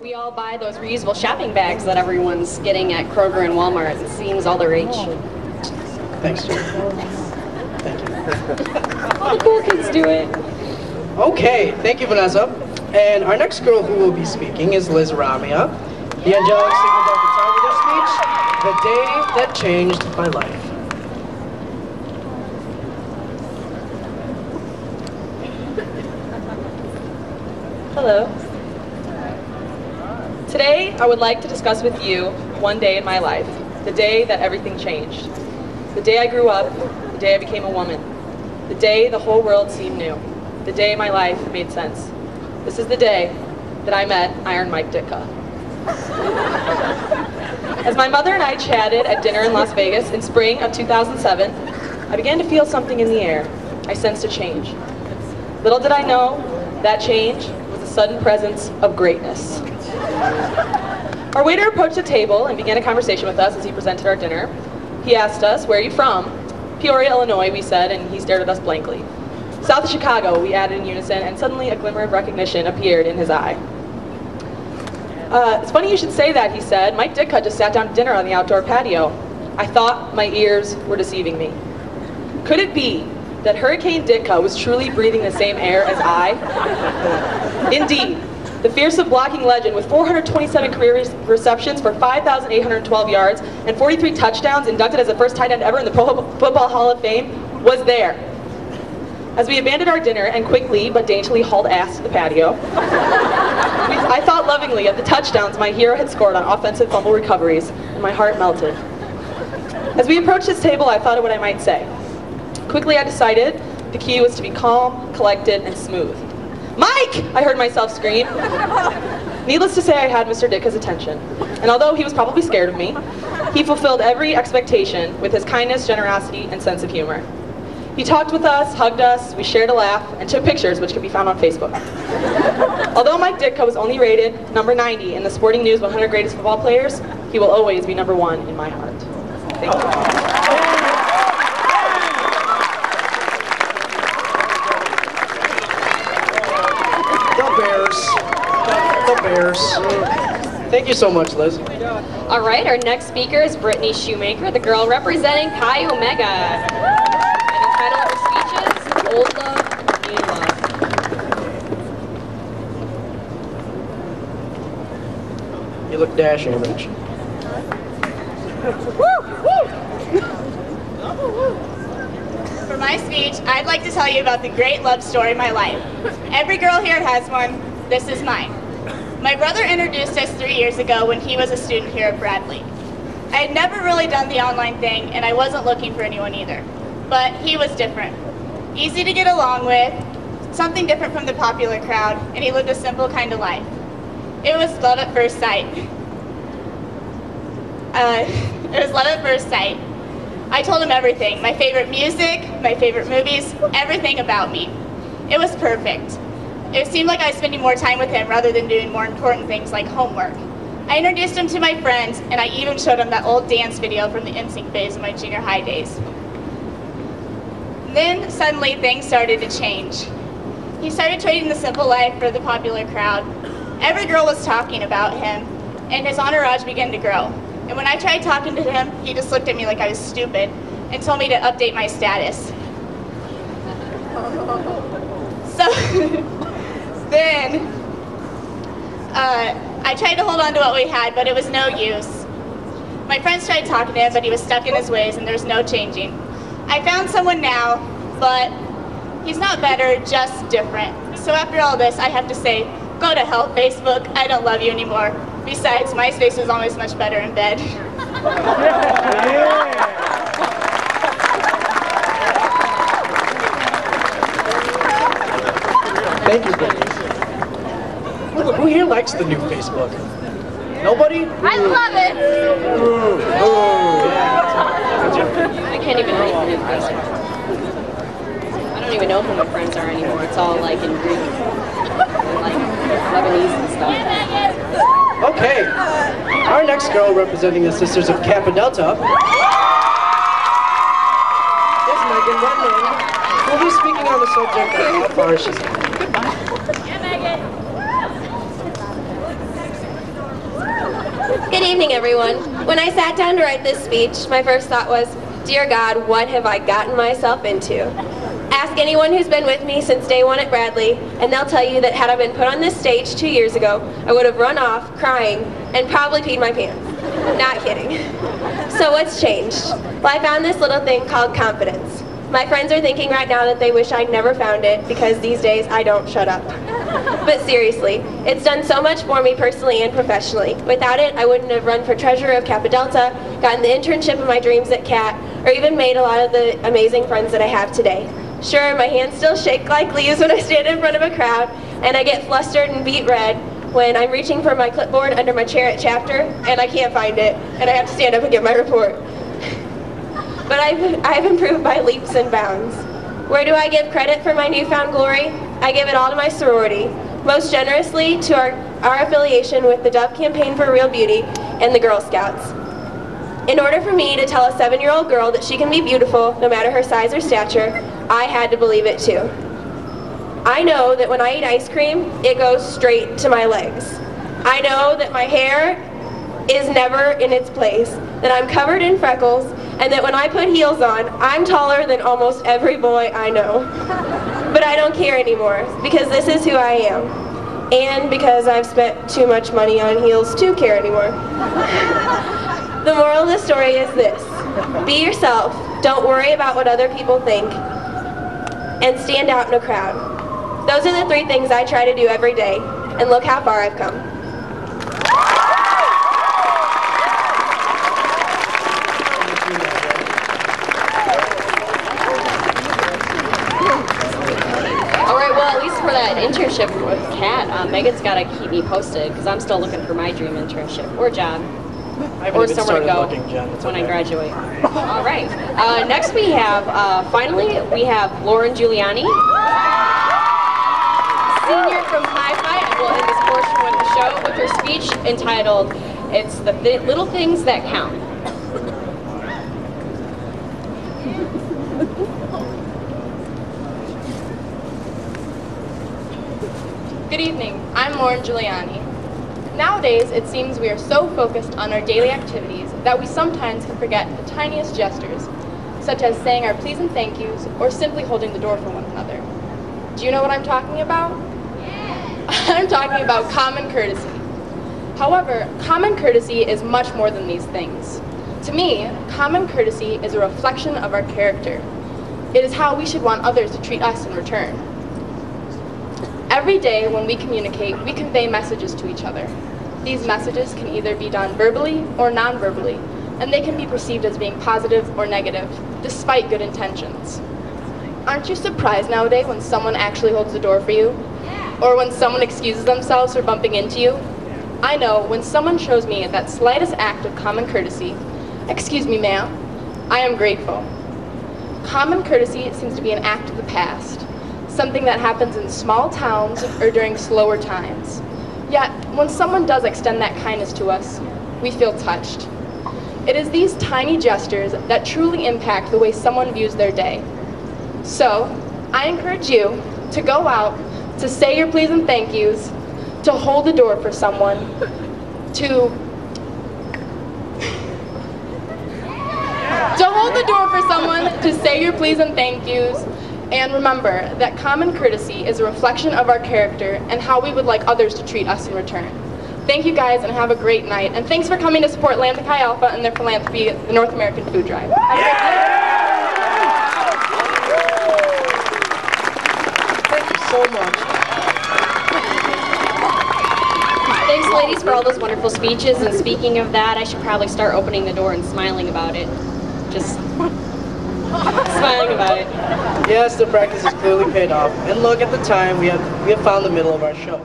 We all buy those reusable shopping bags that everyone's getting at Kroger and Walmart. It seems all the rage. Thanks, Jim. Thank you. All the cool kids do it. Okay, thank you, Vanessa. And our next girl who will be speaking is Liz Ramia. The angelic signaled at the time of their speech, "The Day That Changed My Life." Hello. Today, I would like to discuss with you one day in my life, the day that everything changed. The day I grew up, the day I became a woman, the day the whole world seemed new, the day my life made sense. This is the day that I met Iron Mike Ditka. As my mother and I chatted at dinner in Las Vegas in spring of 2007, I began to feel something in the air. I sensed a change. Little did I know, that change was the sudden presence of greatness. Our waiter approached the table and began a conversation with us as he presented our dinner. He asked us, "Where are you from?" "Peoria, Illinois," we said, and he stared at us blankly. "South of Chicago," we added in unison, and suddenly a glimmer of recognition appeared in his eye. "It's funny you should say that," he said. "Mike Ditka just sat down to dinner on the outdoor patio." I thought my ears were deceiving me. Could it be that Hurricane Ditka was truly breathing the same air as I? Indeed, the fearsome blocking legend with 427 career receptions for 5,812 yards and 43 touchdowns, inducted as the first tight end ever in the Pro Football Hall of Fame, was there. As we abandoned our dinner and quickly but daintily hauled ass to the patio, I thought lovingly of the touchdowns my hero had scored on offensive fumble recoveries, and my heart melted. As we approached this table, I thought of what I might say. Quickly, I decided the key was to be calm, collected, and smooth. "Mike!" I heard myself scream. Needless to say, I had Mr. Ditka's attention, and although he was probably scared of me, he fulfilled every expectation with his kindness, generosity, and sense of humor. He talked with us, hugged us, we shared a laugh, and took pictures which can be found on Facebook. Although Mike Ditka was only rated number 90 in the Sporting News 100 Greatest Football Players, he will always be number 1 in my heart. Thank you. The Bears. Thank you so much, Liz. All right, our next speaker is Brittany Shoemaker, the girl representing Pi Omega. And the title of her speech is Old Love, New Love. You look dashing, Rich. For my speech, I'd like to tell you about the great love story of my life. Every girl here has one. This is mine. My brother introduced us 3 years ago when he was a student here at Bradley. I had never really done the online thing, and I wasn't looking for anyone either. But he was different. Easy to get along with, something different from the popular crowd, and he lived a simple kind of life. It was love at first sight. I told him everything, my favorite music, my favorite movies, everything about me. It was perfect. It seemed like I was spending more time with him rather than doing more important things like homework. I introduced him to my friends, and I even showed him that old dance video from the NSYNC phase of my junior high days. Then, suddenly, things started to change. He started trading the simple life for the popular crowd. Every girl was talking about him, and his entourage began to grow. And when I tried talking to him, he just looked at me like I was stupid and told me to update my status. So, then, I tried to hold on to what we had, but it was no use. My friends tried talking to him, but he was stuck in his ways, and there's no changing. I found someone now, but he's not better, just different. So after all this, I have to say, go to hell, Facebook. I don't love you anymore. Besides, MySpace was always much better in bed. Thank you, Brittany. Who here likes the new Facebook? Nobody? I love it! I can't even read the new Facebook. I don't even know who my friends are anymore. It's all like in Greek and like Lebanese and stuff. Okay. Our next girl representing the Sisters of Kappa Delta is Megan Redmond, who will be speaking on the subject of how far she's come. Good evening, everyone. When I sat down to write this speech, my first thought was, dear God, what have I gotten myself into? Ask anyone who's been with me since day one at Bradley, and they'll tell you that had I been put on this stage 2 years ago, I would have run off, crying, and probably peed my pants. Not kidding. So what's changed? Well, I found this little thing called confidence. My friends are thinking right now that they wish I'd never found it, because these days I don't shut up. But seriously, it's done so much for me personally and professionally. Without it, I wouldn't have run for treasurer of Kappa Delta, gotten the internship of my dreams at CAT, or even made a lot of the amazing friends that I have today. Sure, my hands still shake like leaves when I stand in front of a crowd, and I get flustered and beet red when I'm reaching for my clipboard under my chair at chapter, and I can't find it, and I have to stand up and give my report. But I've improved by leaps and bounds. Where do I give credit for my newfound glory? I give it all to my sorority, most generously to our affiliation with the Dove Campaign for Real Beauty and the Girl Scouts. In order for me to tell a 7-year-old girl that she can be beautiful, no matter her size or stature, I had to believe it too. I know that when I eat ice cream, it goes straight to my legs. I know that my hair is never in its place, that I'm covered in freckles, and that when I put heels on, I'm taller than almost every boy I know. But I don't care anymore, because this is who I am. And because I've spent too much money on heels to care anymore. The moral of the story is this: be yourself, don't worry about what other people think, and stand out in a crowd. Those are the 3 things I try to do every day, and look how far I've come. For that internship with Kat, Megan's got to keep me posted because I'm still looking for my dream internship or job or somewhere to go when I graduate. All right. Next we have, finally, we have Lauren Giuliani, senior from Hi-Fi, and we'll end this portion with the show with her speech entitled, "It's the Little Things That Count." Good evening, I'm Lauren Giuliani. Nowadays, it seems we are so focused on our daily activities that we sometimes can forget the tiniest gestures, such as saying our please and thank yous or simply holding the door for one another. Do you know what I'm talking about? I'm talking about common courtesy. However, common courtesy is much more than these things. To me, common courtesy is a reflection of our character. It is how we should want others to treat us in return. Every day when we communicate, we convey messages to each other. These messages can either be done verbally or non-verbally, and they can be perceived as being positive or negative, despite good intentions. Aren't you surprised nowadays when someone actually holds the door for you? Or when someone excuses themselves for bumping into you? I know when someone shows me that slightest act of common courtesy, "Excuse me, ma'am," I am grateful. Common courtesy seems to be an act of the past, something that happens in small towns or during slower times. Yet, when someone does extend that kindness to us, we feel touched. It is these tiny gestures that truly impact the way someone views their day. So, I encourage you to go out, to say your please and thank yous, to hold the door for someone, to hold the door for someone, to say your please and thank yous, and remember that common courtesy is a reflection of our character and how we would like others to treat us in return. Thank you guys and have a great night. And thanks for coming to support Lambda Chi Alpha and their philanthropy, the North American Food Drive. Have a great night. Thank you so much. Thanks, ladies, for all those wonderful speeches. And speaking of that, I should probably start opening the door and smiling about it. Just smiling about it. Yes, the practice has clearly paid off. And look, at the time, we have found the middle of our show.